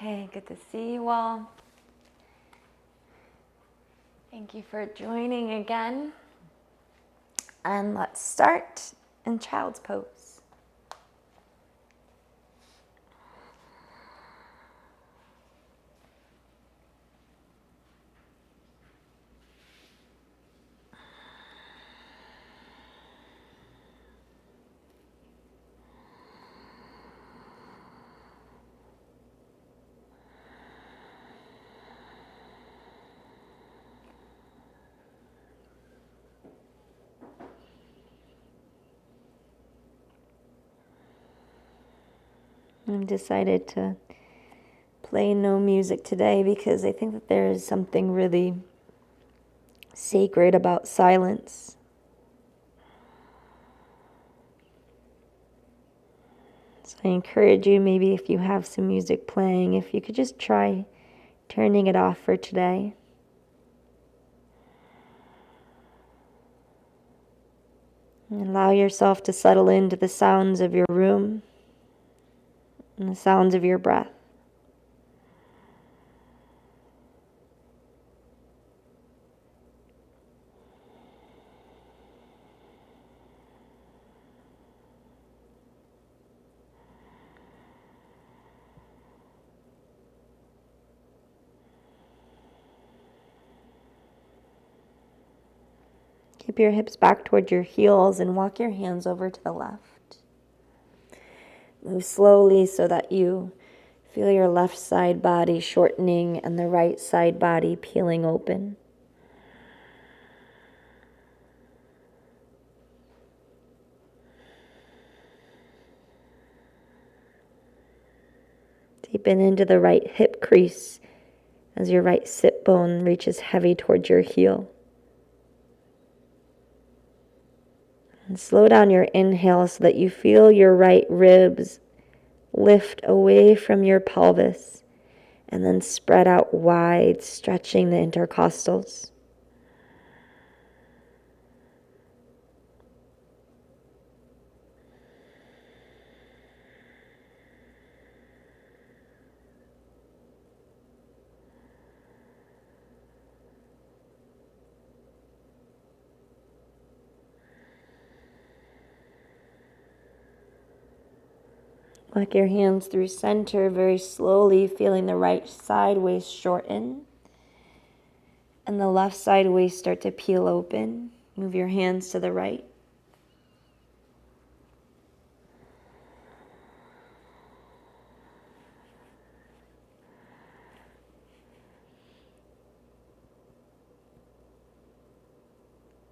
Okay, good to see you all. Thank you for joining again. And let's start in child's pose. I've decided to play no music today because I think that there is something really sacred about silence. So I encourage you, maybe if you have some music playing, if you could just try turning it off for today. And allow yourself to settle into the sounds of your room and the sounds of your breath. Keep your hips back toward your heels and walk your hands over to the left. Move slowly so that you feel your left side body shortening and the right side body peeling open. Deepen into the right hip crease as your right sit bone reaches heavy towards your heel. And slow down your inhale so that you feel your right ribs lift away from your pelvis and then spread out wide, stretching the intercostals. Walk your hands through center very slowly, feeling the right side waist shorten and the left side waist start to peel open. Move your hands to the right.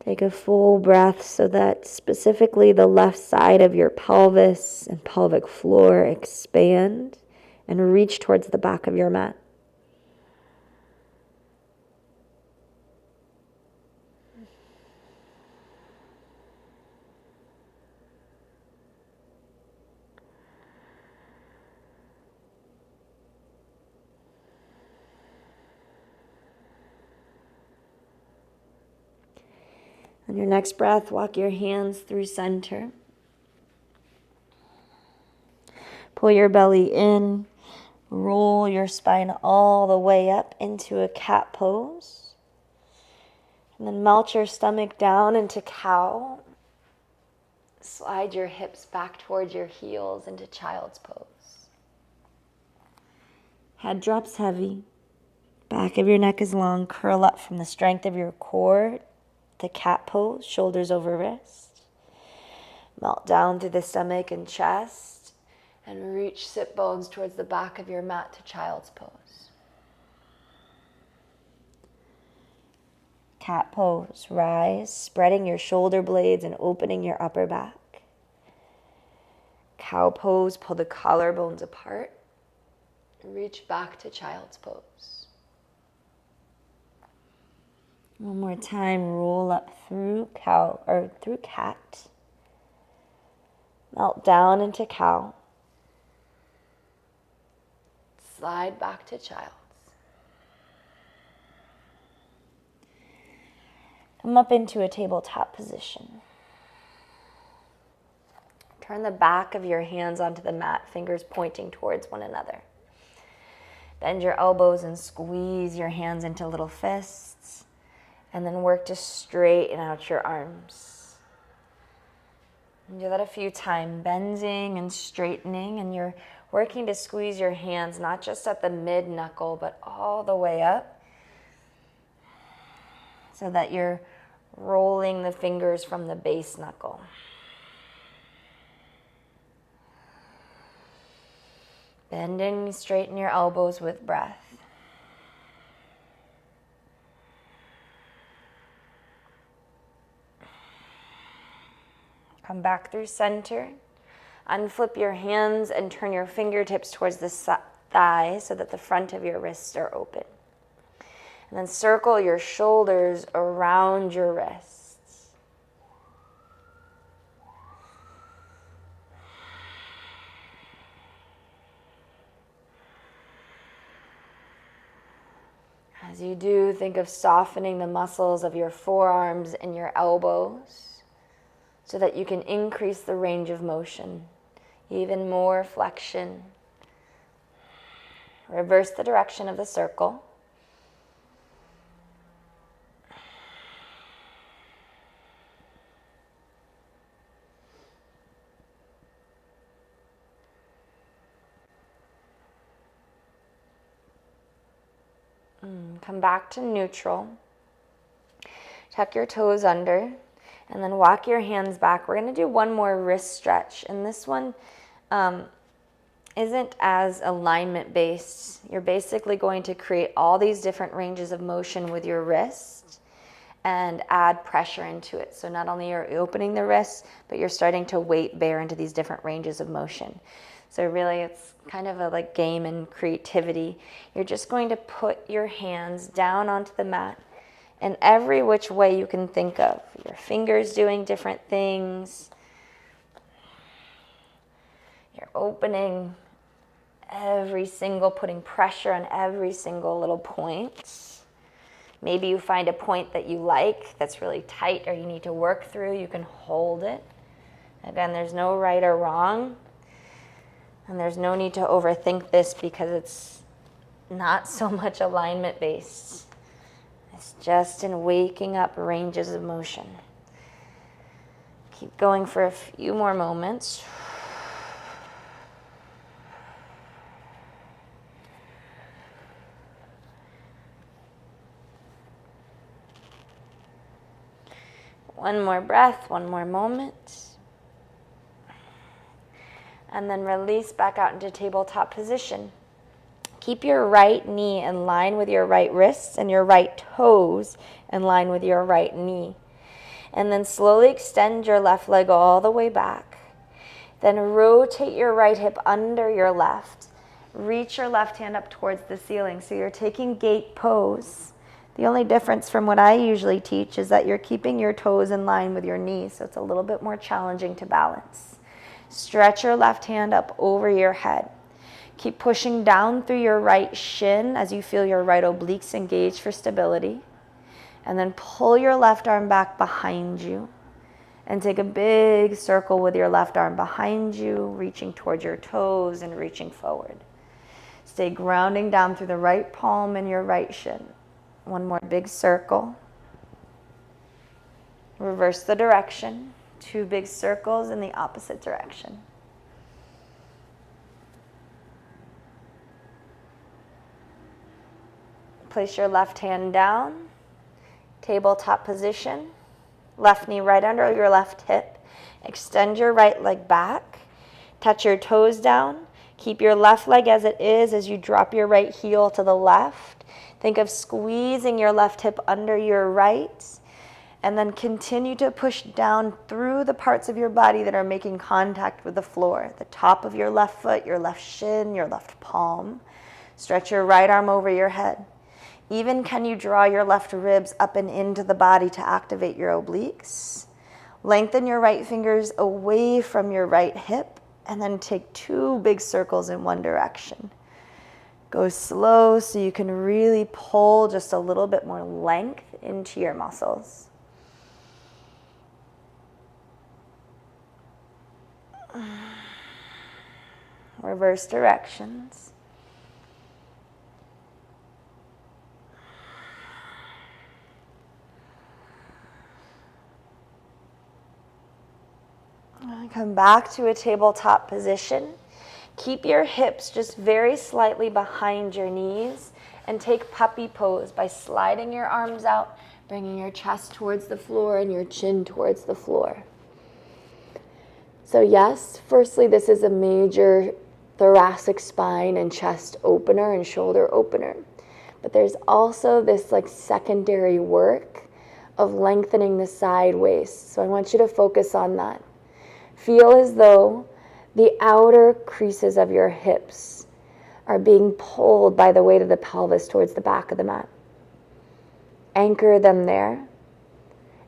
Take a full breath so that specifically the left side of your pelvis and pelvic floor expand and reach towards the back of your mat. On your next breath, walk your hands through center. Pull your belly in, roll your spine all the way up into a cat pose. And then melt your stomach down into cow. Slide your hips back towards your heels into child's pose. Head drops heavy. Back of your neck is long. Curl up from the strength of your core. The cat pose, shoulders over wrist. Melt down through the stomach and chest. And reach sit bones towards the back of your mat to child's pose. Cat pose, rise, spreading your shoulder blades and opening your upper back. Cow pose, pull the collarbones apart. Reach back to child's pose. One more time, roll up through cat. Melt down into cow. Slide back to child's. Come up into a tabletop position. Turn the back of your hands onto the mat, fingers pointing towards one another. Bend your elbows and squeeze your hands into little fists. And then work to straighten out your arms. And do that a few times, bending and straightening. And you're working to squeeze your hands not just at the mid knuckle, but all the way up, so that you're rolling the fingers from the base knuckle. Bend and straighten your elbows with breath. Come back through center. Unflip your hands and turn your fingertips towards the thighs so that the front of your wrists are open. And then circle your shoulders around your wrists. As you do, think of softening the muscles of your forearms and your elbows so that you can increase the range of motion, even more flexion. Reverse the direction of the circle. Come back to neutral. Tuck your toes under and then walk your hands back. We're going to do one more wrist stretch, and this one isn't as alignment based. You're basically going to create all these different ranges of motion with your wrist and add pressure into it. So not only are you opening the wrist, but you're starting to weight bear into these different ranges of motion. So really it's kind of a like game and creativity. You're just going to put your hands down onto the mat in every which way you can think of. Your fingers doing different things. You're opening putting pressure on every single little point. Maybe you find a point that you like that's really tight or you need to work through, you can hold it. Again, there's no right or wrong. And there's no need to overthink this because it's not so much alignment based. It's just in waking up ranges of motion. Keep going for a few more moments. One more breath, one more moment. And then release back out into tabletop position. Keep your right knee in line with your right wrist and your right toes in line with your right knee. And then slowly extend your left leg all the way back. Then rotate your right hip under your left. Reach your left hand up towards the ceiling. So you're taking gate pose. The only difference from what I usually teach is that you're keeping your toes in line with your knees. So it's a little bit more challenging to balance. Stretch your left hand up over your head. Keep pushing down through your right shin as you feel your right obliques engage for stability. And then pull your left arm back behind you. And take a big circle with your left arm behind you, reaching towards your toes and reaching forward. Stay grounding down through the right palm and your right shin. One more big circle. Reverse the direction. 2 big circles in the opposite direction. Place your left hand down, tabletop position, left knee right under your left hip. Extend your right leg back, touch your toes down, keep your left leg as it is as you drop your right heel to the left. Think of squeezing your left hip under your right. And then continue to push down through the parts of your body that are making contact with the floor. The top of your left foot, your left shin, your left palm. Stretch your right arm over your head. Even can you draw your left ribs up and into the body to activate your obliques. Lengthen your right fingers away from your right hip and then take 2 big circles in one direction. Go slow so you can really pull just a little bit more length into your muscles. Reverse directions. Come back to a tabletop position. Keep your hips just very slightly behind your knees and take puppy pose by sliding your arms out, bringing your chest towards the floor and your chin towards the floor. So yes, firstly, this is a major thoracic spine and chest opener and shoulder opener. But there's also this like secondary work of lengthening the side waist. So I want you to focus on that. Feel as though the outer creases of your hips are being pulled by the weight of the pelvis towards the back of the mat. Anchor them there.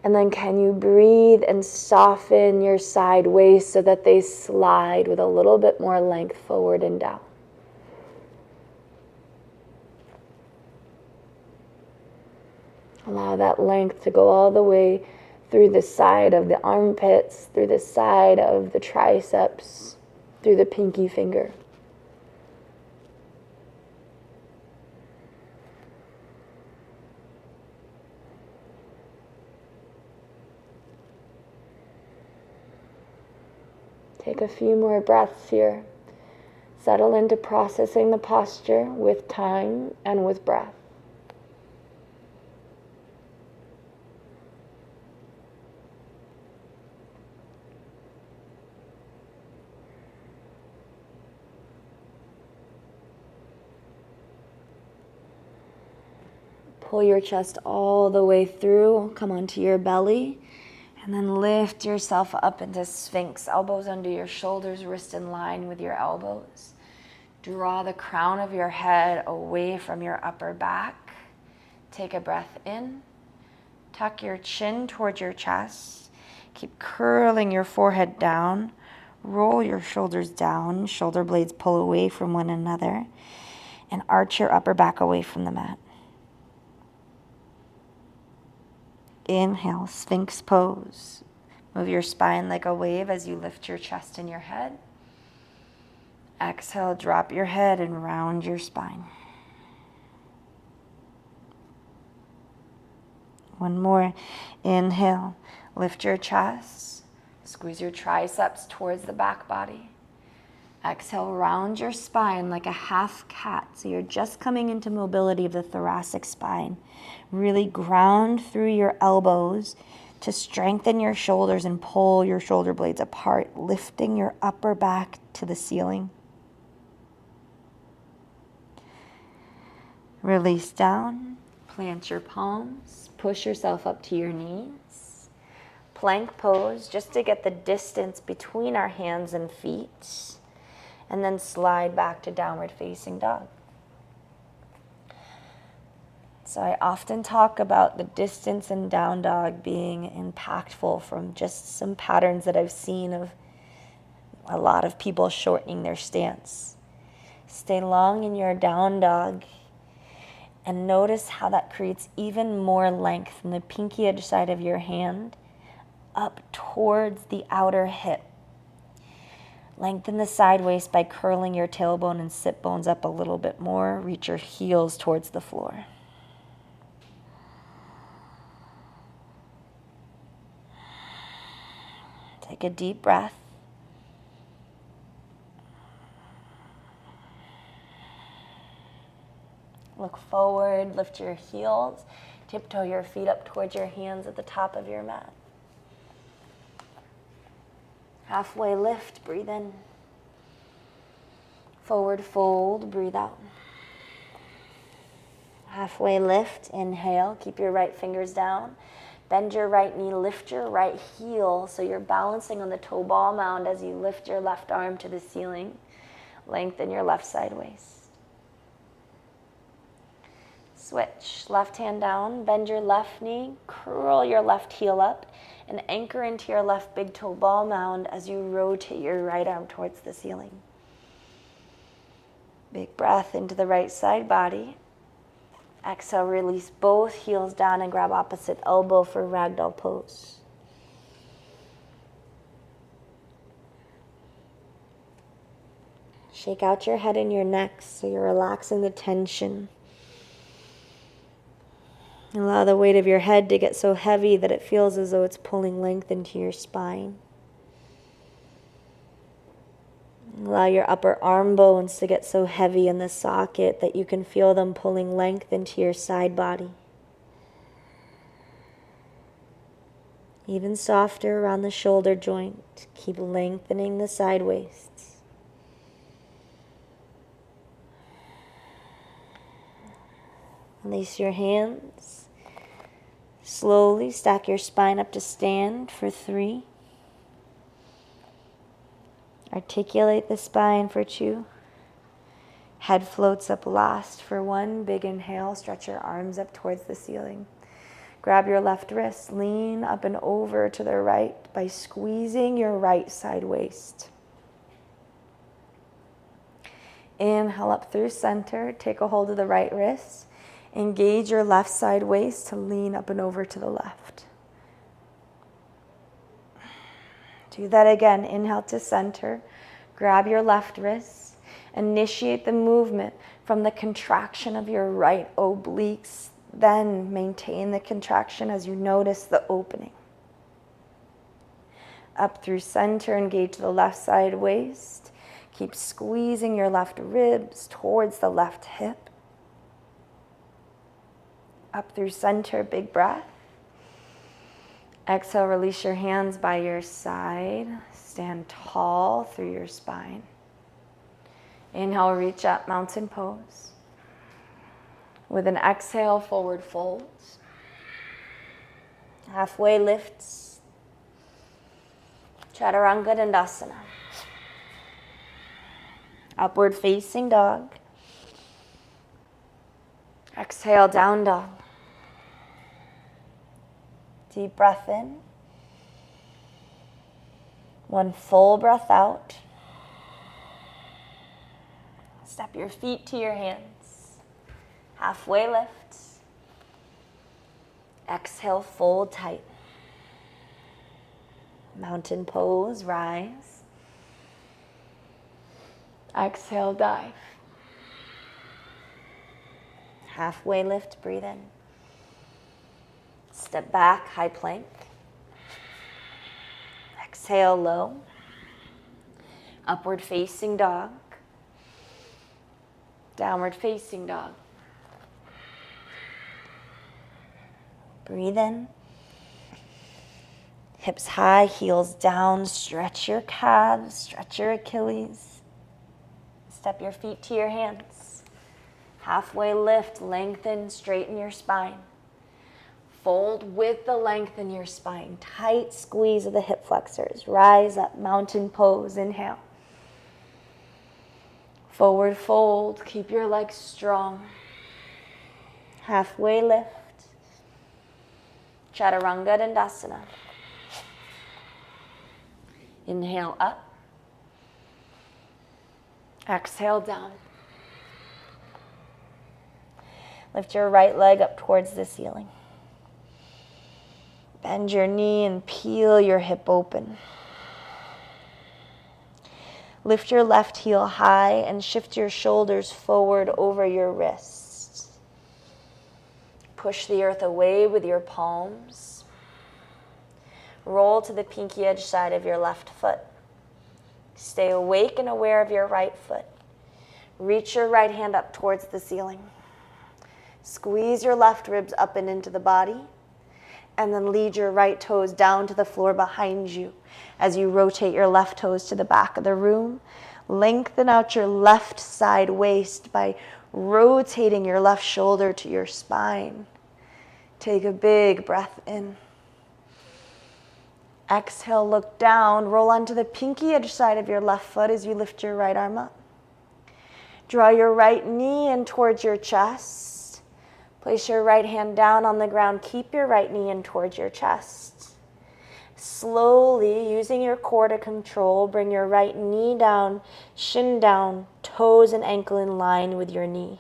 And then can you breathe and soften your side waist so that they slide with a little bit more length forward and down. Allow that length to go all the way through the side of the armpits, through the side of the triceps, through the pinky finger. Take a few more breaths here. Settle into processing the posture with time and with breath. Pull your chest all the way through. Come onto your belly. And then lift yourself up into Sphinx. Elbows under your shoulders, wrist in line with your elbows. Draw the crown of your head away from your upper back. Take a breath in. Tuck your chin towards your chest. Keep curling your forehead down. Roll your shoulders down. Shoulder blades pull away from one another. And arch your upper back away from the mat. Inhale, Sphinx pose. Move your spine like a wave as you lift your chest and your head. Exhale, drop your head and round your spine. One more. Inhale, lift your chest. Squeeze your triceps towards the back body. Exhale, round your spine like a half cat. So you're just coming into mobility of the thoracic spine. Really ground through your elbows to strengthen your shoulders and pull your shoulder blades apart, lifting your upper back to the ceiling. Release down, plant your palms, push yourself up to your knees. Plank pose, just to get the distance between our hands and feet. And then slide back to downward facing dog. So I often talk about the distance in down dog being impactful from just some patterns that I've seen of a lot of people shortening their stance. Stay long in your down dog and notice how that creates even more length from the pinky edge side of your hand up towards the outer hip. Lengthen the side waist by curling your tailbone and sit bones up a little bit more. Reach your heels towards the floor. Take a deep breath. Look forward, lift your heels, tiptoe your feet up towards your hands at the top of your mat. Halfway lift, breathe in. Forward fold, breathe out. Halfway lift, inhale, keep your right fingers down. Bend your right knee, lift your right heel so you're balancing on the toe ball mound as you lift your left arm to the ceiling. Lengthen your left side waist. Switch, left hand down, bend your left knee, curl your left heel up, and anchor into your left big toe ball mound as you rotate your right arm towards the ceiling. Big breath into the right side body. Exhale, release both heels down and grab opposite elbow for ragdoll pose. Shake out your head and your neck so you're relaxing the tension. Allow the weight of your head to get so heavy that it feels as though it's pulling length into your spine. Allow your upper arm bones to get so heavy in the socket that you can feel them pulling length into your side body. Even softer around the shoulder joint. Keep lengthening the side waists. Release your hands. Slowly stack your spine up to stand for 3. Articulate the spine for 2. Head floats up last for 1. Big inhale. Stretch your arms up towards the ceiling. Grab your left wrist. Lean up and over to the right by squeezing your right side waist. Inhale up through center. Take a hold of the right wrist. Engage your left side waist to lean up and over to the left. Do that again. Inhale to center. Grab your left wrist. Initiate the movement from the contraction of your right obliques. Then maintain the contraction as you notice the opening. Up through center. Engage the left side waist. Keep squeezing your left ribs towards the left hip. Up through center, big breath. Exhale, release your hands by your side. Stand tall through your spine. Inhale, reach up, mountain pose. With an exhale, forward folds. Halfway lifts. Chaturanga Dandasana. Upward facing dog. Exhale, down dog. Deep breath in. 1 full breath out. Step your feet to your hands. Halfway lift. Exhale, fold tight. Mountain pose, rise. Exhale, dive. Halfway lift, breathe in. Step back, high plank. Exhale, low. Upward facing dog. Downward facing dog. Breathe in. Hips high, heels down. Stretch your calves, stretch your Achilles. Step your feet to your hands. Halfway lift, lengthen, straighten your spine. Fold with the length in your spine. Tight squeeze of the hip flexors. Rise up, mountain pose. Inhale. Forward fold. Keep your legs strong. Halfway lift. Chaturanga Dandasana. Inhale up. Exhale down. Lift your right leg up towards the ceiling. Bend your knee and peel your hip open. Lift your left heel high and shift your shoulders forward over your wrists. Push the earth away with your palms. Roll to the pinky edge side of your left foot. Stay awake and aware of your right foot. Reach your right hand up towards the ceiling. Squeeze your left ribs up and into the body. And then lead your right toes down to the floor behind you as you rotate your left toes to the back of the room. Lengthen out your left side waist by rotating your left shoulder to your spine. Take a big breath in. Exhale, look down. Roll onto the pinky edge side of your left foot as you lift your right arm up. Draw your right knee in towards your chest. Place your right hand down on the ground. Keep your right knee in towards your chest. Slowly, using your core to control, bring your right knee down, shin down, toes and ankle in line with your knee.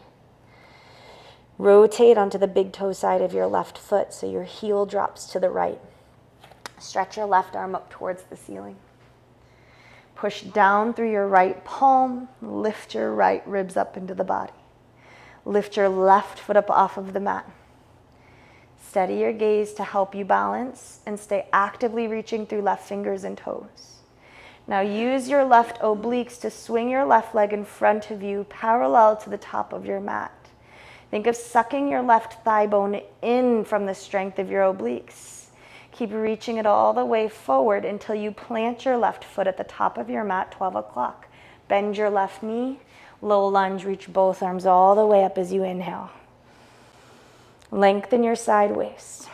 Rotate onto the big toe side of your left foot so your heel drops to the right. Stretch your left arm up towards the ceiling. Push down through your right palm. Lift your right ribs up into the body. Lift your left foot up off of the mat. Steady your gaze to help you balance and stay actively reaching through left fingers and toes. Now use your left obliques to swing your left leg in front of you, parallel to the top of your mat. Think of sucking your left thigh bone in from the strength of your obliques. Keep reaching it all the way forward until you plant your left foot at the top of your mat, 12 o'clock. Bend your left knee, low lunge, reach both arms all the way up as you inhale. Lengthen your side waist.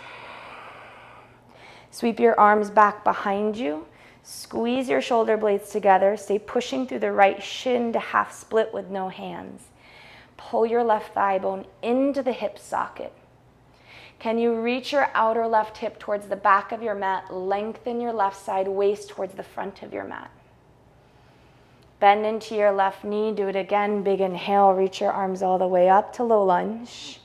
Sweep your arms back behind you. Squeeze your shoulder blades together. Stay pushing through the right shin to half split with no hands. Pull your left thigh bone into the hip socket. Can you reach your outer left hip towards the back of your mat? Lengthen your left side waist towards the front of your mat. Bend into your left knee. Do it again. Big inhale. Reach your arms all the way up to low lunge.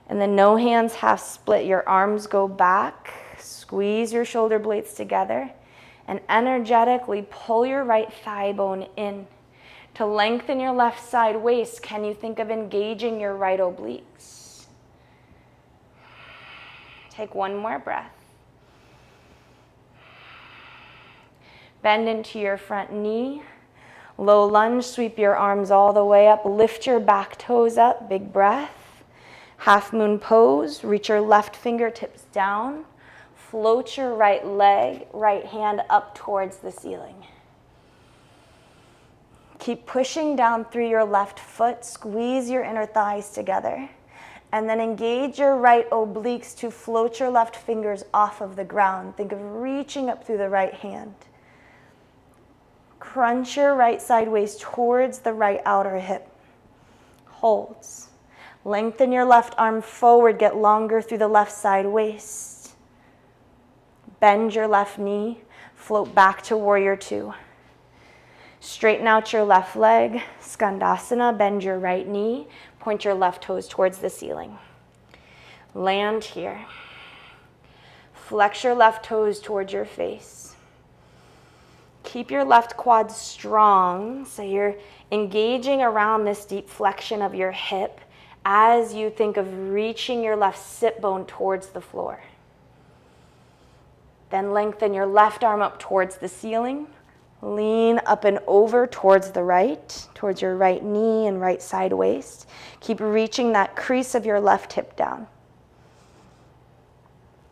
And then no hands, half split. Your arms go back. Squeeze your shoulder blades together. And energetically pull your right thigh bone in. To lengthen your left side waist, can you think of engaging your right obliques? Take one more breath. Bend into your front knee. Low lunge, sweep your arms all the way up. Lift your back toes up, big breath. Half moon pose, reach your left fingertips down. Float your right leg, right hand up towards the ceiling. Keep pushing down through your left foot. Squeeze your inner thighs together. And then engage your right obliques to float your left fingers off of the ground. Think of reaching up through the right hand. Crunch your right side waist towards the right outer hip. Holds. Lengthen your left arm forward. Get longer through the left side waist. Bend your left knee, float back to warrior two. Straighten out your left leg, skandasana, bend your right knee, point your left toes towards the ceiling. Land here. Flex your left toes towards your face. Keep your left quad strong, so you're engaging around this deep flexion of your hip as you think of reaching your left sit bone towards the floor. Then lengthen your left arm up towards the ceiling. Lean up and over towards the right, towards your right knee and right side waist. Keep reaching that crease of your left hip down.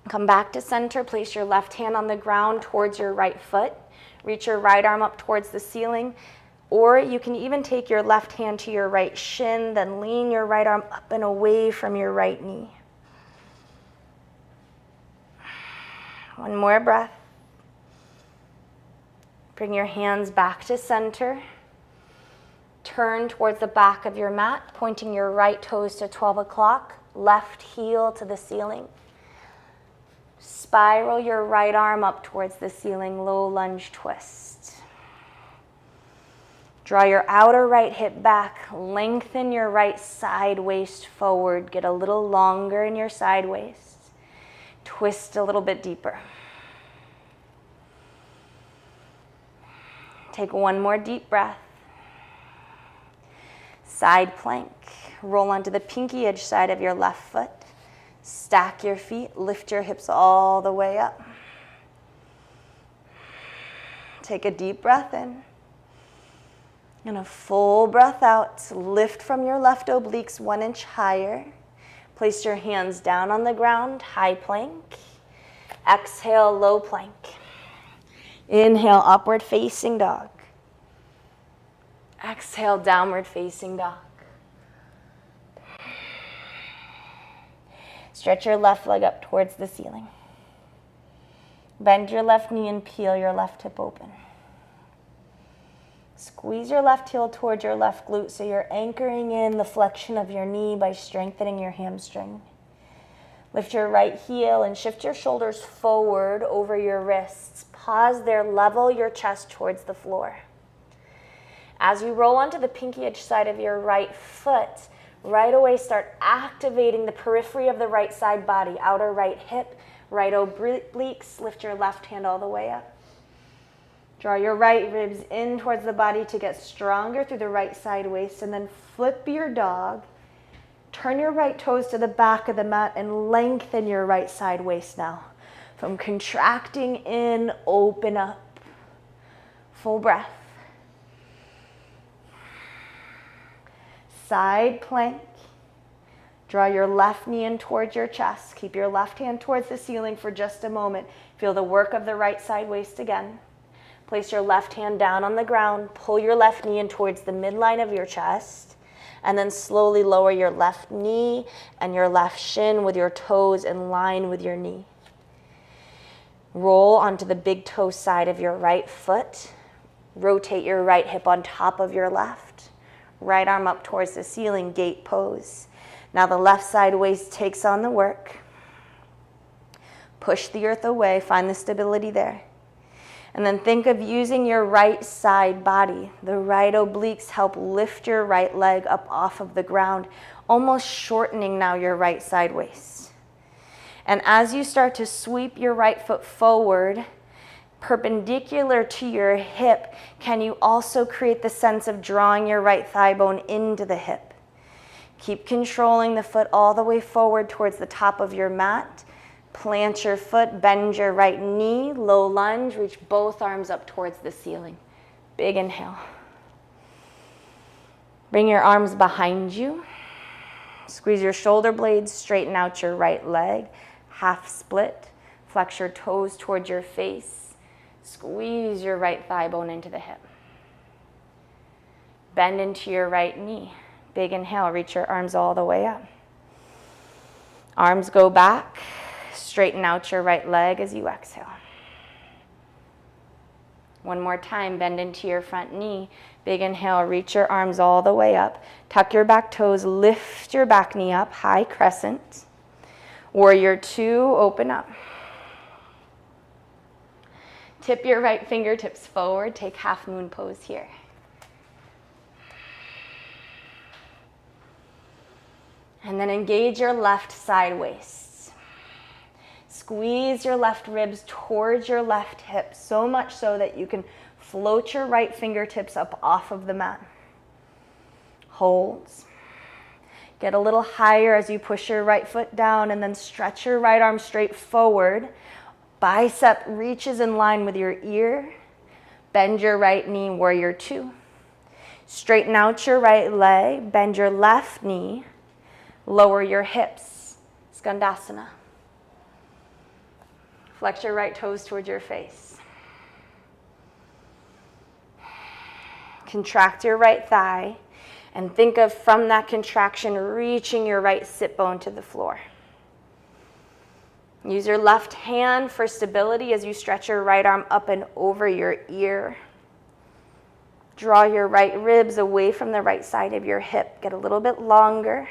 Come back to center. Place your left hand on the ground towards your right foot. Reach your right arm up towards the ceiling. Or you can even take your left hand to your right shin, then lean your right arm up and away from your right knee. One more breath. Bring your hands back to center. Turn towards the back of your mat, pointing your right toes to 12 o'clock, left heel to the ceiling. Spiral your right arm up towards the ceiling, low lunge twist. Draw your outer right hip back, lengthen your right side waist forward, get a little longer in your side waist. Twist a little bit deeper. Take one more deep breath. Side plank. Roll onto the pinky edge side of your left foot. Stack your feet. Lift your hips all the way up. Take a deep breath in. And a full breath out. Lift from your left obliques 1 inch higher. Place your hands down on the ground, high plank. Exhale, low plank. Inhale, upward facing dog. Exhale, downward facing dog. Stretch your left leg up towards the ceiling. Bend your left knee and peel your left hip open. Squeeze your left heel towards your left glute so you're anchoring in the flexion of your knee by strengthening your hamstring. Lift your right heel and shift your shoulders forward over your wrists. Pause there, level your chest towards the floor. As you roll onto the pinky edge side of your right foot, right away start activating the periphery of the right side body, outer right hip, right obliques. Lift your left hand all the way up. Draw your right ribs in towards the body to get stronger through the right side waist, and then flip your dog. Turn your right toes to the back of the mat and lengthen your right side waist now. From contracting in, open up. Full breath. Side plank. Draw your left knee in towards your chest. Keep your left hand towards the ceiling for just a moment. Feel the work of the right side waist again. Place your left hand down on the ground. Pull your left knee in towards the midline of your chest. And then slowly lower your left knee and your left shin with your toes in line with your knee. Roll onto the big toe side of your right foot. Rotate your right hip on top of your left. Right arm up towards the ceiling, gate pose. Now the left side waist takes on the work. Push the earth away, find the stability there. And then think of using your right side body. The right obliques help lift your right leg up off of the ground, almost shortening now your right side waist. And as you start to sweep your right foot forward, perpendicular to your hip, can you also create the sense of drawing your right thigh bone into the hip? Keep controlling the foot all the way forward towards the top of your mat. Plant your foot, bend your right knee, low lunge, reach both arms up towards the ceiling. Big inhale. Bring your arms behind you. Squeeze your shoulder blades, straighten out your right leg, half split. Flex your toes towards your face. Squeeze your right thigh bone into the hip. Bend into your right knee. Big inhale, reach your arms all the way up. Arms go back. Straighten out your right leg as you exhale. One more time, bend into your front knee. Big inhale, reach your arms all the way up. Tuck your back toes, lift your back knee up, high crescent. Warrior two, open up. Tip your right fingertips forward, take half moon pose here. And then engage your left side waist. Squeeze your left ribs towards your left hip, so much so that you can float your right fingertips up off of the mat. Holds. Get a little higher as you push your right foot down and then stretch your right arm straight forward. Bicep reaches in line with your ear. Bend your right knee, warrior two. Straighten out your right leg, bend your left knee. Lower your hips, Skandasana. Flex your right toes towards your face. Contract your right thigh and think of, from that contraction, reaching your right sit bone to the floor. Use your left hand for stability as you stretch your right arm up and over your ear. Draw your right ribs away from the right side of your hip. Get a little bit longer.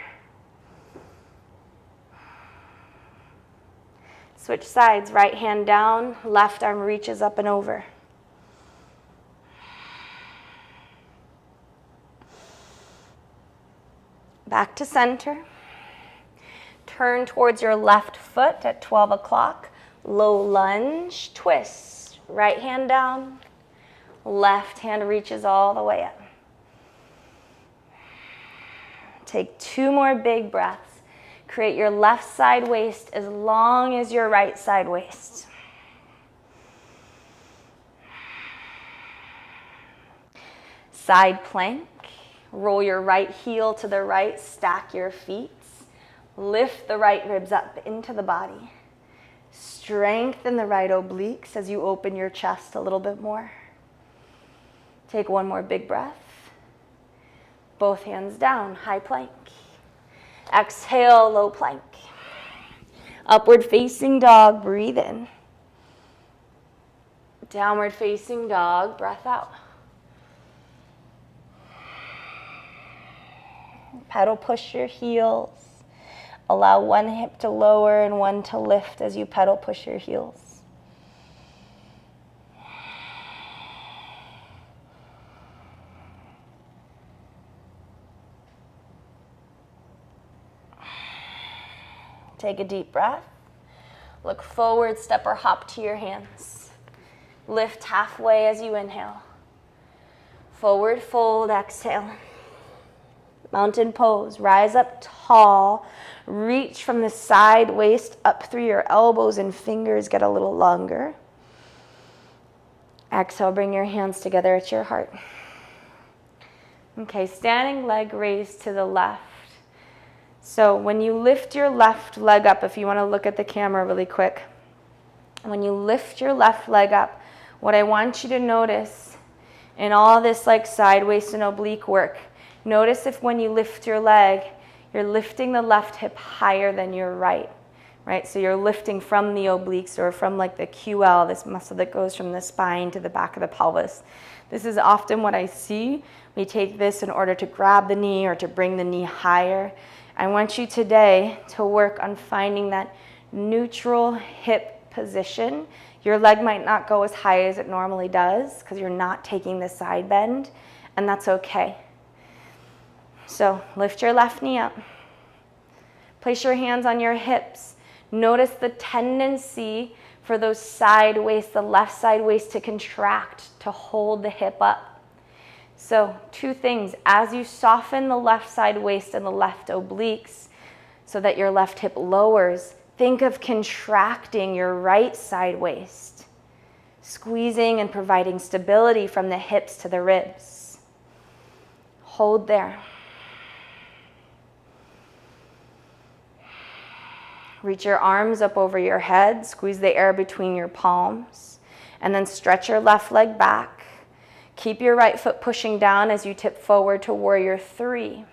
Switch sides, right hand down, left arm reaches up and over. Back to center. Turn towards your left foot at 12 o'clock. Low lunge, twist. Right hand down, left hand reaches all the way up. Take two more big breaths. Create your left side waist as long as your right side waist. Side plank. Roll your right heel to the right, stack your feet. Lift the right ribs up into the body. Strengthen the right obliques as you open your chest a little bit more. Take one more big breath. Both hands down, high plank. Exhale, low plank. Upward facing dog, breathe in. Downward facing dog, breath out. Pedal push your heels. Allow one hip to lower and one to lift as you pedal push your heels. Take a deep breath. Look forward, step or hop to your hands. Lift halfway as you inhale. Forward fold, exhale. Mountain pose, rise up tall. Reach from the side waist up through your elbows and fingers, get a little longer. Exhale, bring your hands together at your heart. Okay, standing leg raised to the left. So when you lift your left leg up, if you want to look at the camera really quick, when you lift your left leg up, what I want you to notice in all this like side waist and oblique work, notice if when you lift your leg, you're lifting the left hip higher than your right, right? So you're lifting from the obliques or from like the QL, this muscle that goes from the spine to the back of the pelvis. This is often what I see. We take this in order to grab the knee or to bring the knee higher. I want you today to work on finding that neutral hip position. Your leg might not go as high as it normally does because you're not taking the side bend, and that's okay. So lift your left knee up. Place your hands on your hips. Notice the tendency for those side waists, the left side waist to contract, to hold the hip up. So two things, as you soften the left side waist and the left obliques so that your left hip lowers, think of contracting your right side waist, squeezing and providing stability from the hips to the ribs. Hold there. Reach your arms up over your head, squeeze the air between your palms, and then stretch your left leg back. Keep your right foot pushing down as you tip forward to warrior three.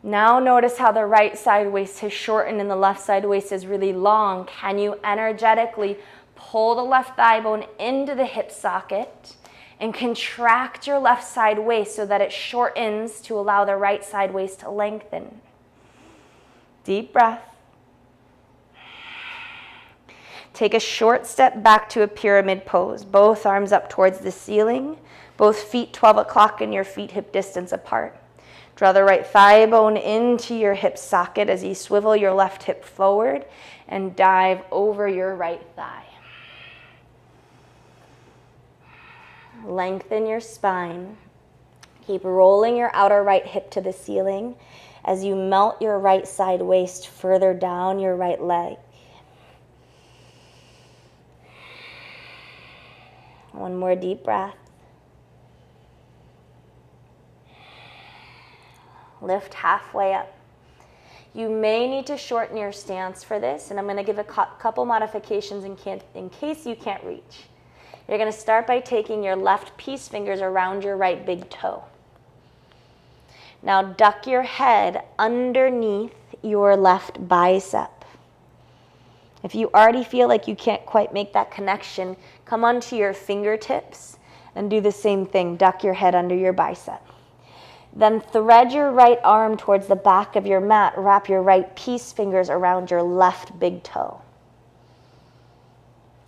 Now notice how the right side waist has shortened and the left side waist is really long. Can you energetically pull the left thigh bone into the hip socket and contract your left side waist so that it shortens to allow the right side waist to lengthen? Deep breath. Take a short step back to a pyramid pose. Both arms up towards the ceiling. Both feet 12 o'clock and your feet hip distance apart. Draw the right thigh bone into your hip socket as you swivel your left hip forward and dive over your right thigh. Lengthen your spine. Keep rolling your outer right hip to the ceiling as you melt your right side waist further down your right leg. One more deep breath. Lift halfway up. You may need to shorten your stance for this, and I'm going to give a couple modifications in case you can't reach. You're going to start by taking your left peace fingers around your right big toe. Now duck your head underneath your left bicep. If you already feel like you can't quite make that connection, come onto your fingertips and do the same thing. Duck your head under your bicep. Then thread your right arm towards the back of your mat. Wrap your right peace fingers around your left big toe.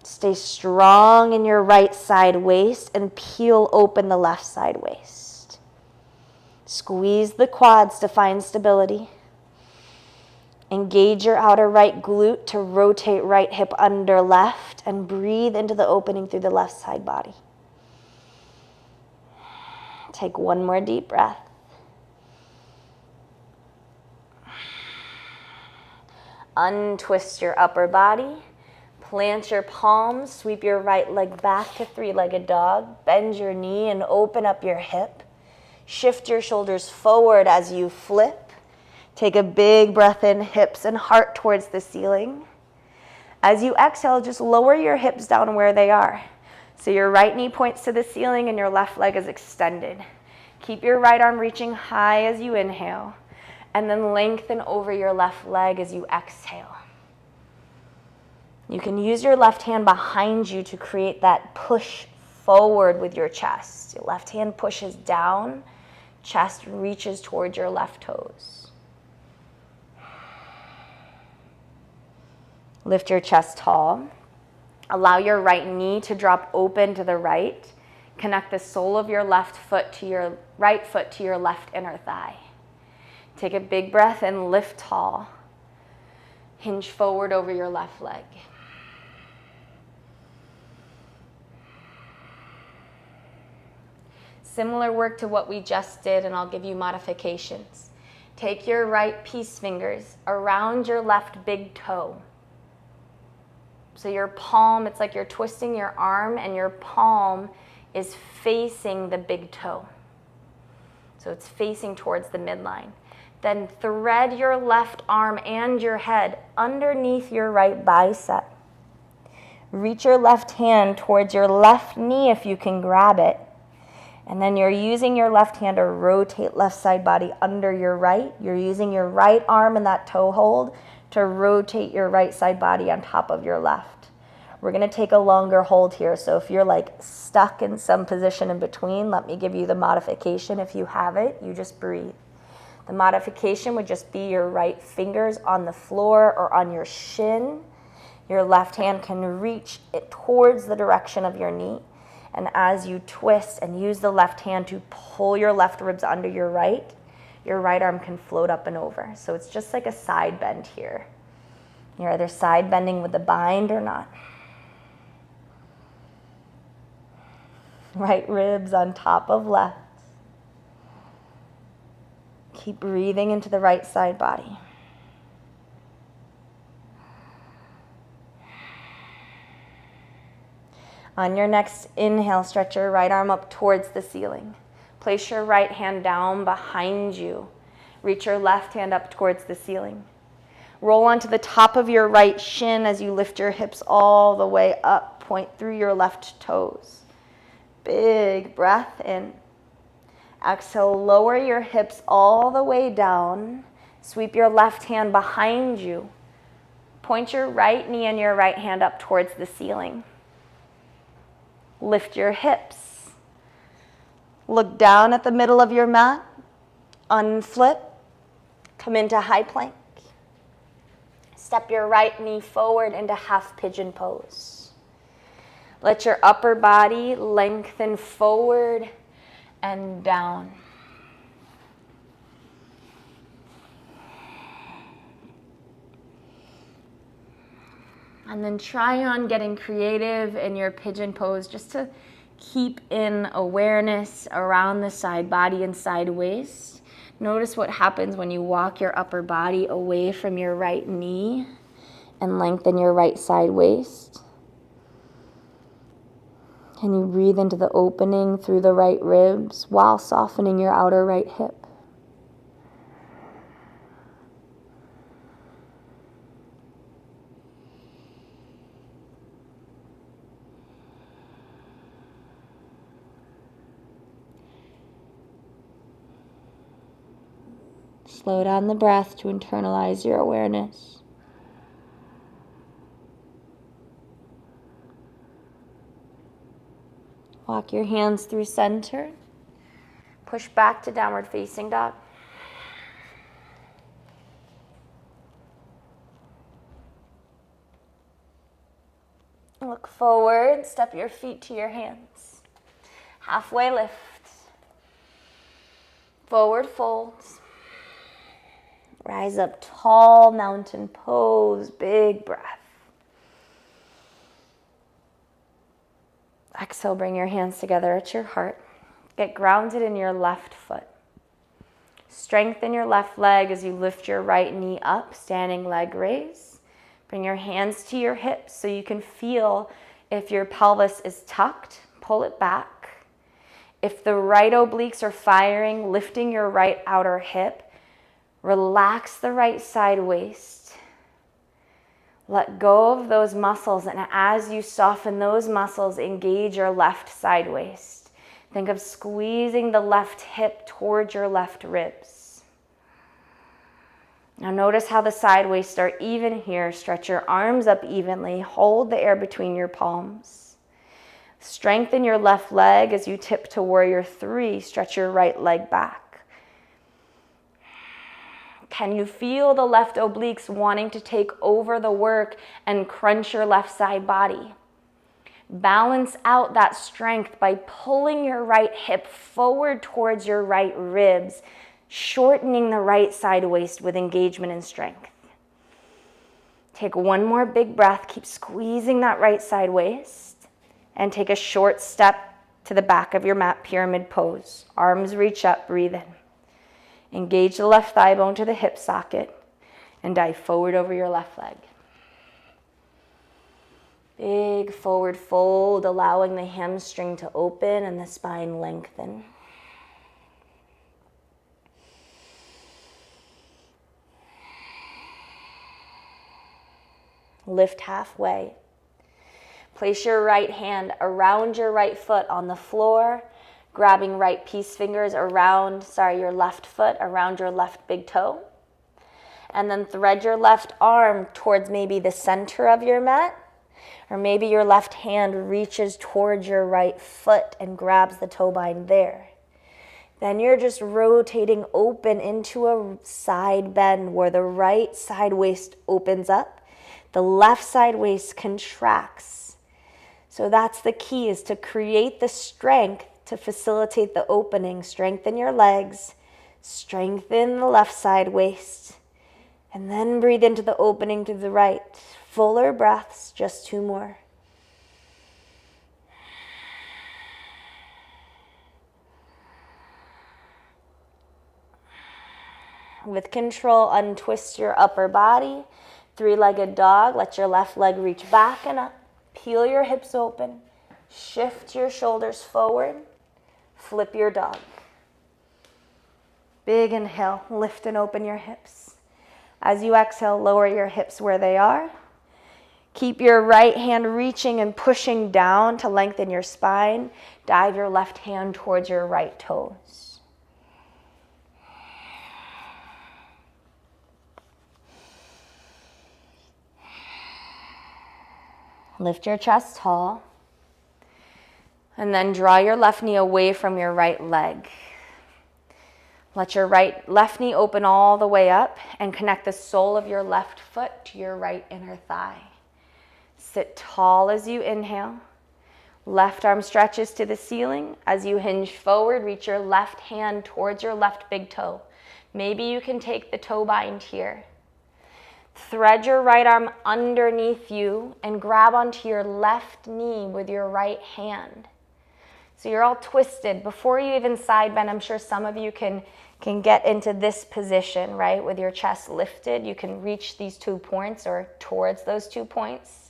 Stay strong in your right side waist and peel open the left side waist. Squeeze the quads to find stability. Engage your outer right glute to rotate right hip under left and breathe into the opening through the left side body. Take one more deep breath. Untwist your upper body. Plant your palms. Sweep your right leg back to three-legged dog. Bend your knee and open up your hip. Shift your shoulders forward as you flip. Take a big breath in, hips and heart towards the ceiling. As you exhale, just lower your hips down where they are. So your right knee points to the ceiling and your left leg is extended. Keep your right arm reaching high as you inhale, and then lengthen over your left leg as you exhale. You can use your left hand behind you to create that push forward with your chest. Your left hand pushes down, chest reaches towards your left toes. Lift your chest tall. Allow your right knee to drop open to the right. Connect the sole of your left foot to your right foot to your left inner thigh. Take a big breath and lift tall. Hinge forward over your left leg. Similar work to what we just did, and I'll give you modifications. Take your right peace fingers around your left big toe. So your palm, it's like you're twisting your arm and your palm is facing the big toe. So it's facing towards the midline. Then thread your left arm and your head underneath your right bicep. Reach your left hand towards your left knee if you can grab it. And then you're using your left hand to rotate left side body under your right. You're using your right arm in that toe hold to rotate your right side body on top of your left. We're going to take a longer hold here. So if you're like stuck in some position in between, let me give you the modification. If you have it, you just breathe. The modification would just be your right fingers on the floor or on your shin. Your left hand can reach it towards the direction of your knee. And as you twist and use the left hand to pull your left ribs under your right arm can float up and over. So it's just like a side bend here. You're either side bending with the bind or not. Right ribs on top of left. Keep breathing into the right side body. On your next inhale, stretch your right arm up towards the ceiling. Place your right hand down behind you. Reach your left hand up towards the ceiling. Roll onto the top of your right shin as you lift your hips all the way up. Point through your left toes. Big breath in. Exhale, lower your hips all the way down. Sweep your left hand behind you. Point your right knee and your right hand up towards the ceiling. Lift your hips. Look down at the middle of your mat. Unflip. Come into high plank. Step your right knee forward into half pigeon pose. Let your upper body lengthen forward and down. And then try on getting creative in your pigeon pose just to keep in awareness around the side body and side waist. Notice what happens when you walk your upper body away from your right knee and lengthen your right side waist. Can you breathe into the opening through the right ribs while softening your outer right hip? Slow down the breath to internalize your awareness. Walk your hands through center. Push back to downward facing dog. Look forward, step your feet to your hands. Halfway lift. Forward folds. Rise up tall, mountain pose, big breath. Exhale, bring your hands together at your heart. Get grounded in your left foot. Strengthen your left leg as you lift your right knee up, standing leg raise. Bring your hands to your hips so you can feel if your pelvis is tucked, pull it back. If the right obliques are firing, lifting your right outer hip, relax the right side waist. Let go of those muscles, and as you soften those muscles, engage your left side waist. Think of squeezing the left hip towards your left ribs. Now notice how the side waists are even here. Stretch your arms up evenly. Hold the air between your palms. Strengthen your left leg as you tip to warrior three. Stretch your right leg back. Can you feel the left obliques wanting to take over the work and crunch your left side body? Balance out that strength by pulling your right hip forward towards your right ribs, shortening the right side waist with engagement and strength. Take one more big breath. Keep squeezing that right side waist and take a short step to the back of your mat, pyramid pose. Arms reach up, breathe in. Engage the left thigh bone to the hip socket and dive forward over your left leg. Big forward fold, allowing the hamstring to open and the spine lengthen. Lift halfway. Place your right hand around your right foot on the floor, grabbing right peace fingers around, your left foot around your left big toe. And then thread your left arm towards maybe the center of your mat, or maybe your left hand reaches towards your right foot and grabs the toe bind there. Then you're just rotating open into a side bend where the right side waist opens up, the left side waist contracts. So that's the key, is to create the strength to facilitate the opening. Strengthen your legs, strengthen the left side waist, and then breathe into the opening to the right. Fuller breaths, just 2 more. With control, untwist your upper body. 3-legged dog. Let your left leg reach back and up. Peel your hips open. Shift your shoulders forward. Flip your dog. Big inhale. Lift and open your hips. As you exhale, lower your hips where they are. Keep your right hand reaching and pushing down to lengthen your spine. Dive your left hand towards your right toes. Lift your chest tall. And then draw your left knee away from your right leg. Let your left knee open all the way up and connect the sole of your left foot to your right inner thigh. Sit tall as you inhale. Left arm stretches to the ceiling. As you hinge forward, reach your left hand towards your left big toe. Maybe you can take the toe bind here. Thread your right arm underneath you and grab onto your left knee with your right hand. So you're all twisted. Before you even side bend, I'm sure some of you can get into this position, right? With your chest lifted, you can reach these 2 points or towards those 2 points.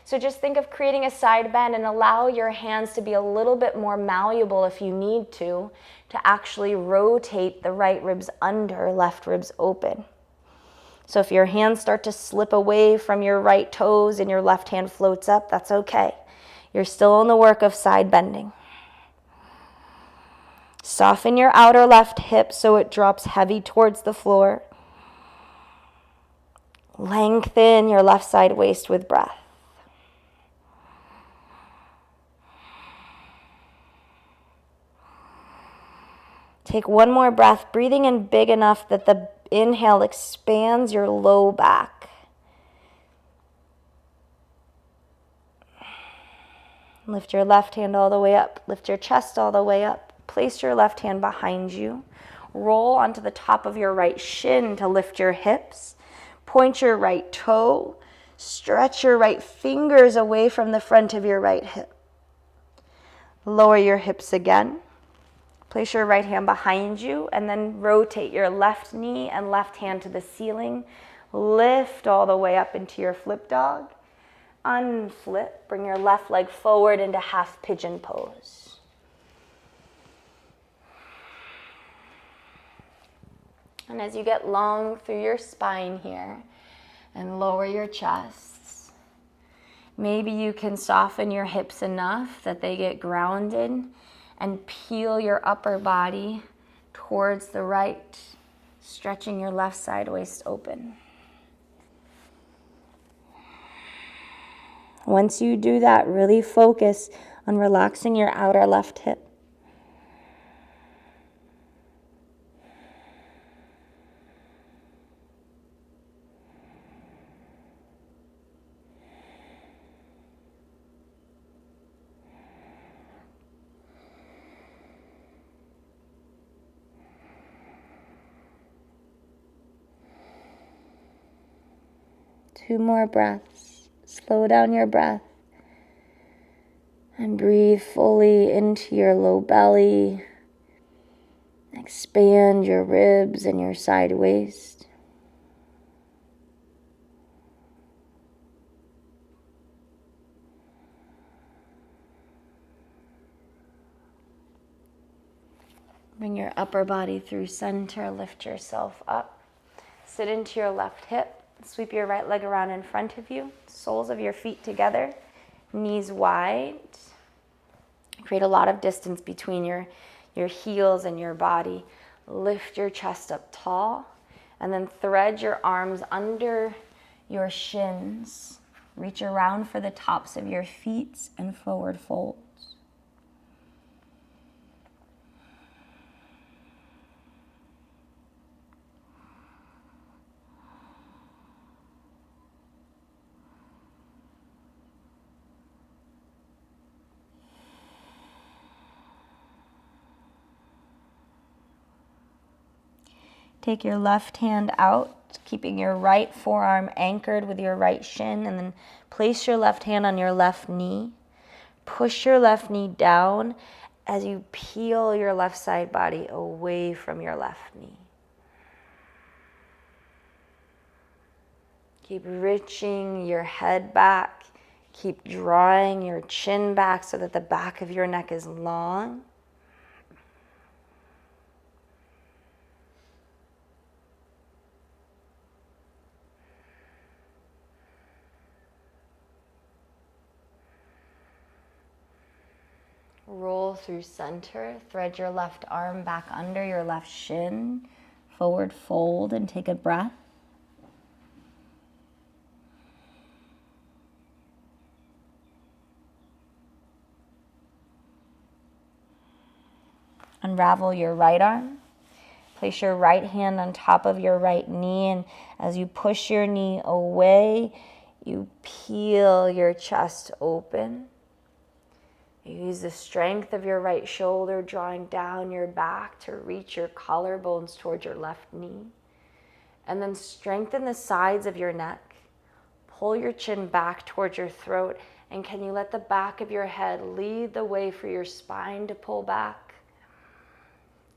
So just think of creating a side bend and allow your hands to be a little bit more malleable if you need to actually rotate the right ribs under, left ribs open. So if your hands start to slip away from your right toes and your left hand floats up, that's okay. You're still in the work of side bending. Soften your outer left hip so it drops heavy towards the floor. Lengthen your left side waist with breath. Take 1 more breath, breathing in big enough that the inhale expands your low back. Lift your left hand all the way up. Lift your chest all the way up. Place your left hand behind you. Roll onto the top of your right shin to lift your hips. Point your right toe. Stretch your right fingers away from the front of your right hip. Lower your hips again. Place your right hand behind you and then rotate your left knee and left hand to the ceiling. Lift all the way up into your flip dog. Unflip. Bring your left leg forward into half pigeon pose. And as you get long through your spine here and lower your chest, maybe you can soften your hips enough that they get grounded and peel your upper body towards the right, stretching your left side waist open. Once you do that, really focus on relaxing your outer left hip. Two more breaths. Slow down your breath and breathe fully into your low belly. Expand your ribs and your side waist. Bring your upper body through center, lift yourself up. Sit into your left hip, sweep your right leg around in front of you, soles of your feet together, knees wide. Create a lot of distance between your heels and your body. Lift your chest up tall, and then thread your arms under your shins. Reach around for the tops of your feet and forward fold. Take your left hand out, keeping your right forearm anchored with your right shin, and then place your left hand on your left knee. Push your left knee down as you peel your left side body away from your left knee. Keep reaching your head back. Keep drawing your chin back so that the back of your neck is long. Roll through center, thread your left arm back under your left shin, forward fold, and take a breath. Unravel your right arm. Place your right hand on top of your right knee, and as you push your knee away, you peel your chest open. You use the strength of your right shoulder, drawing down your back to reach your collarbones towards your left knee. And then strengthen the sides of your neck. Pull your chin back towards your throat. And can you let the back of your head lead the way for your spine to pull back?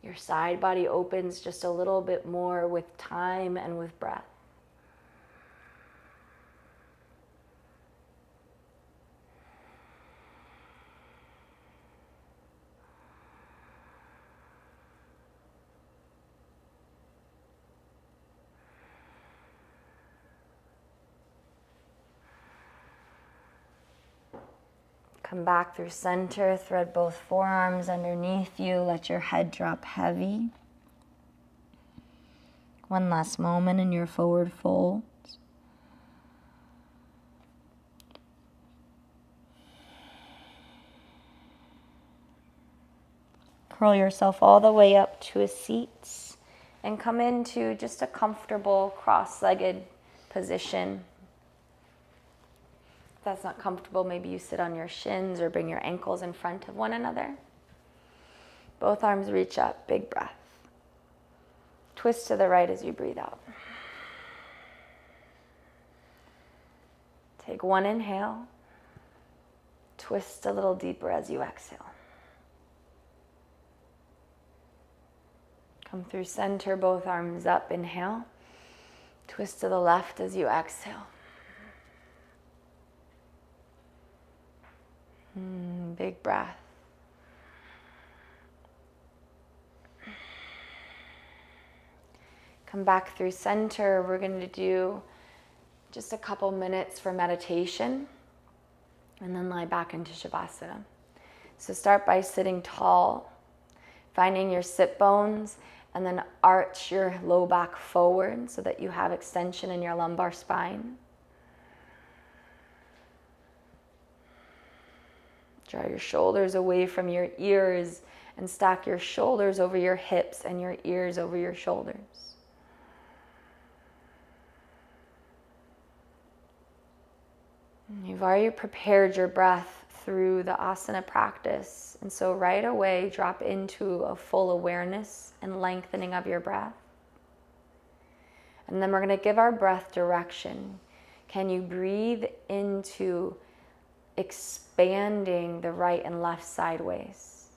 Your side body opens just a little bit more with time and with breath. Come back through center, thread both forearms underneath you, let your head drop heavy. One last moment in your forward fold. Curl yourself all the way up to a seat and come into just a comfortable cross-legged position. If that's not comfortable, maybe you sit on your shins or bring your ankles in front of one another. Both arms reach up, big breath. Twist to the right as you breathe out. Take one inhale. Twist a little deeper as you exhale. Come through center, both arms up, inhale. Twist to the left as you exhale. Big breath. Come back through center. We're going to do just a couple minutes for meditation and then lie back into Shavasana. So start by sitting tall, finding your sit bones, and then arch your low back forward so that you have extension in your lumbar spine. Draw your shoulders away from your ears and stack your shoulders over your hips and your ears over your shoulders. You've already prepared your breath through the asana practice, and so right away drop into a full awareness and lengthening of your breath. And then we're going to give our breath direction. Can you breathe into expanding the right and left sideways?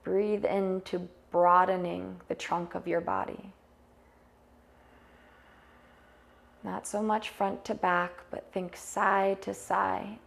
Breathe into broadening the trunk of your body. Not so much front to back, but think side to side.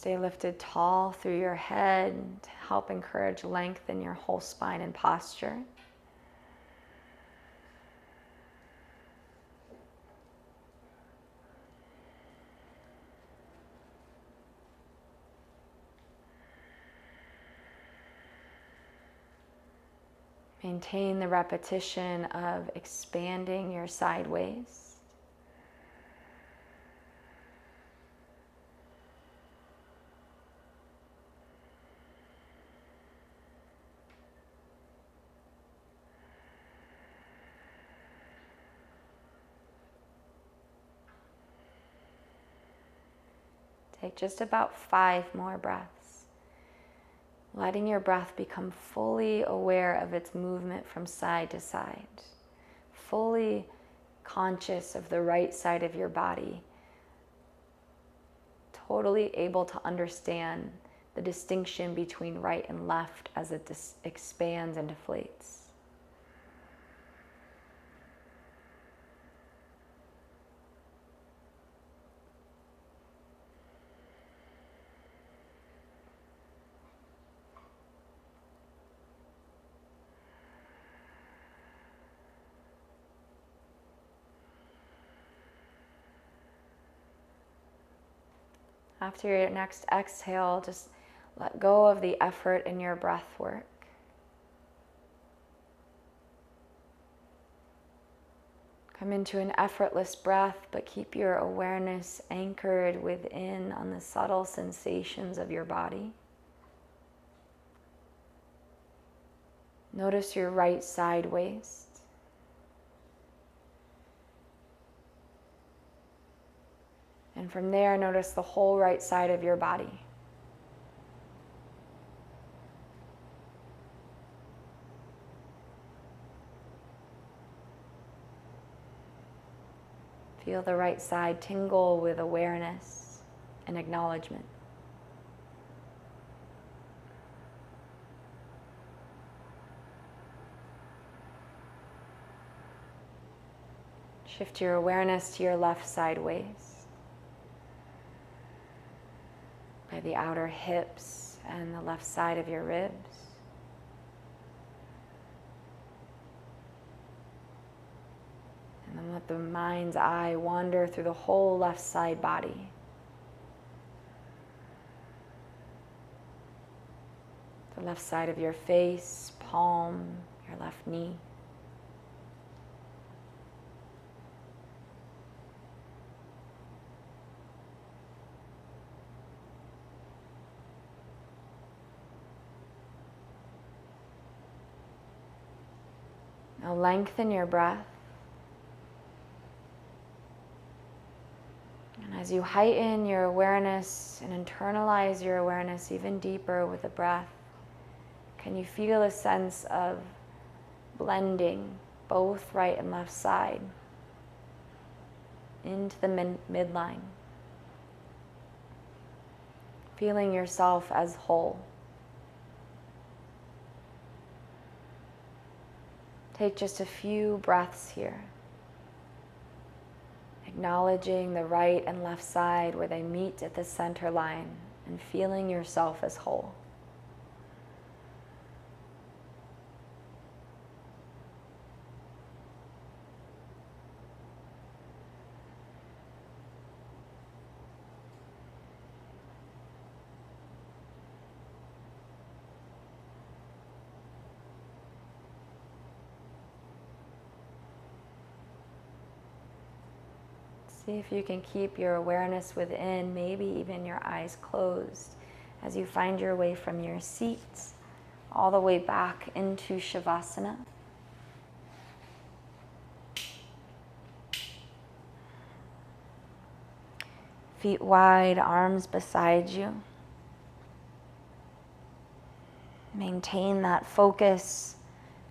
Stay lifted tall through your head to help encourage length in your whole spine and posture. Maintain the repetition of expanding your side waist. Take just about 5 more breaths, letting your breath become fully aware of its movement from side to side, fully conscious of the right side of your body, totally able to understand the distinction between right and left as it expands and deflates. After your next exhale, just let go of the effort in your breath work. Come into an effortless breath, but keep your awareness anchored within on the subtle sensations of your body. Notice your right side waist. And from there, notice the whole right side of your body. Feel the right side tingle with awareness and acknowledgement. Shift your awareness to your left side waist, by the outer hips and the left side of your ribs. And then let the mind's eye wander through the whole left side body. The left side of your face, palm, your left knee. Now lengthen your breath. And as you heighten your awareness and internalize your awareness even deeper with the breath, can you feel a sense of blending both right and left side into the midline? Feeling yourself as whole. Take just a few breaths here, acknowledging the right and left side where they meet at the center line and feeling yourself as whole. See if you can keep your awareness within, maybe even your eyes closed, as you find your way from your seat all the way back into Shavasana. Feet wide, arms beside you. Maintain that focus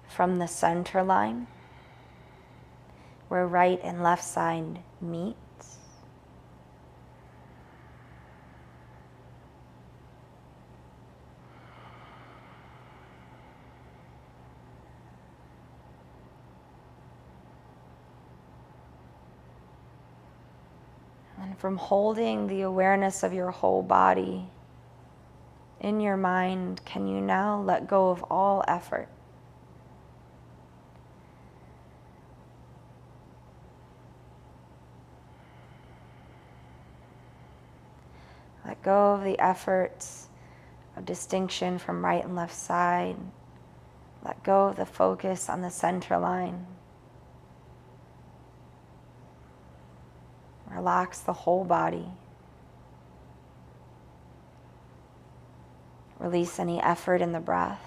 from the center line, where right and left side meet. And from holding the awareness of your whole body, In your mind, can you now let go of all effort? Let go of the efforts of distinction from right and left side. Let go of the focus on the center line. Relax the whole body. Release any effort in the breath.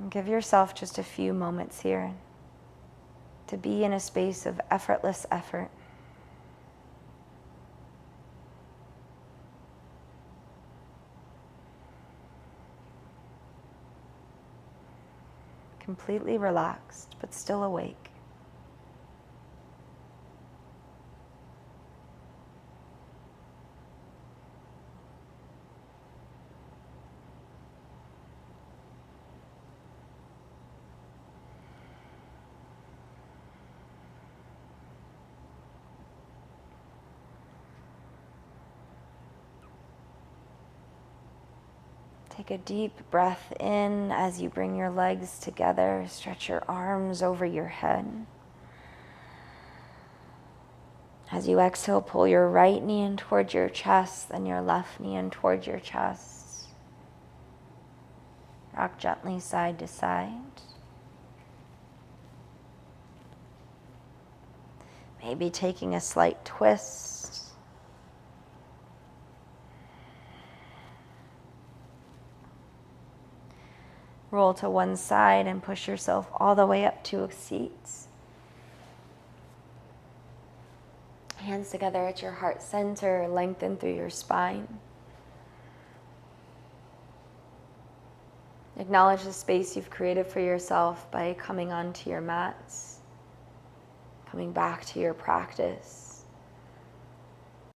And give yourself just a few moments here to be in a space of effortless effort. Completely relaxed, but still awake. Take a deep breath in as you bring your legs together. Stretch your arms over your head. As you exhale, pull your right knee in towards your chest, then your left knee in towards your chest. Rock gently side to side. Maybe taking a slight twist. Roll to one side and push yourself all the way up to a seat. Hands together at your heart center, lengthen through your spine. Acknowledge the space you've created for yourself by coming onto your mats, coming back to your practice.